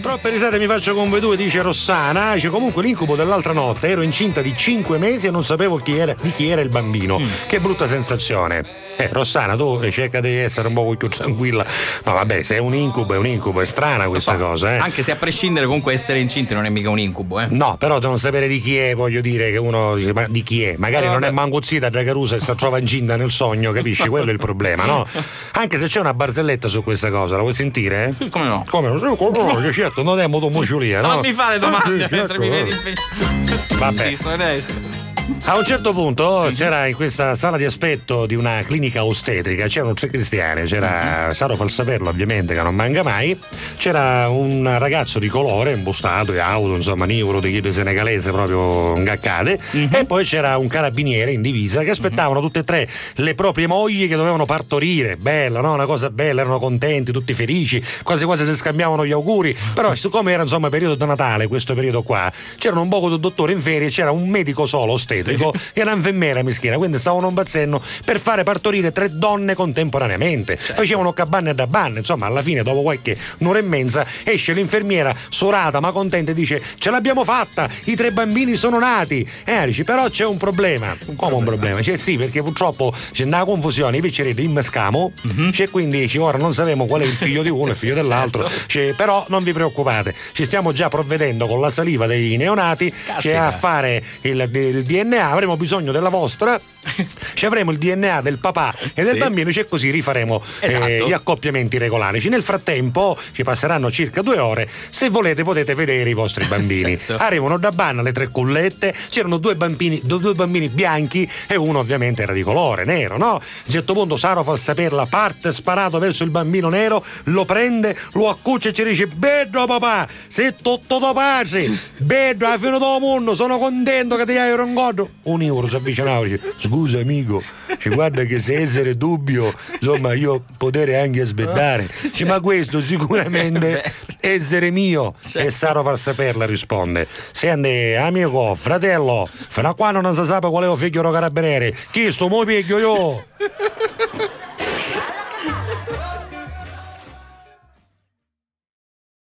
Troppe risate mi faccio con voi due, dice Rossana. Dice comunque l'incubo dell'altra notte, ero incinta di 5 mesi e non sapevo di chi era il bambino. Che brutta sensazione. Rossana, tu cerca di essere un po' più tranquilla. No, vabbè, se è un incubo, è strana questa cosa, Anche se a prescindere comunque essere incinti non è mica un incubo, No, però non sapere di chi è, voglio dire che uno dice, ma di chi è? Magari non è manguzzita da Carusa e si trova incinta nel sogno, capisci? Quello è il problema, no? Anche se c'è una barzelletta su questa cosa, la vuoi sentire? Sì, come no? Come no? Che certo, non è molto muciolia, no? Non mi fare domande mentre mi vedi Vabbè. A un certo punto c'era in questa sala di aspetto di una clinica ostetrica, c'erano 3 cristiani, c'era Saro Falsaperlo ovviamente che non manca mai, c'era un ragazzo di colore, imbustato e auto, insomma nivoro di chiede senegalese proprio ingaccate, e poi c'era un carabiniere in divisa che aspettavano tutte e 3 le proprie mogli che dovevano partorire. Bella, no? Una cosa bella, erano contenti, tutti felici, quasi quasi si scambiavano gli auguri, però siccome era insomma periodo di Natale, questo periodo qua, c'erano un poco di dottori in ferie, c'era un medico solo ostetrico e una infermiera meschina, quindi stavano impazzendo per fare partorire 3 donne contemporaneamente. Facevano cabanne da banne, insomma alla fine dopo qualche un'ora e mezza esce l'infermiera sorata ma contenta e dice ce l'abbiamo fatta, i 3 bambini sono nati. Dice però c'è un problema. Come un problema? Sì, perché purtroppo c'è una confusione, i piaceri in mescamo, quindi ora non sappiamo qual è il figlio di uno e il figlio dell'altro. Però non vi preoccupate, ci stiamo già provvedendo con la saliva dei neonati a fare il DNA, avremo bisogno della vostra, ci avremo il DNA del papà e del bambino, così rifaremo gli accoppiamenti regolari. Nel frattempo ci passeranno circa 2 ore, se volete potete vedere i vostri bambini. Arrivano da banna le 3 cullette, c'erano 2 bambini bianchi e uno ovviamente era di colore nero, no? A un certo punto Saro Falsaperla parte sparato verso il bambino nero, lo prende, lo accuccia e ci dice bello papà, sei tutto da pace, bello, alla fine del mondo, sono contento che ti hai ringodo. Un euro si avvicinava e dice scusa amico, guarda che se essere dubbio insomma io potere anche aspettare, ma questo sicuramente essere mio. E Saro Falsaperla risponde senti amico, fratello, fino a quando non si sa qual è il figlio carabiniere chi sto mo piglio io.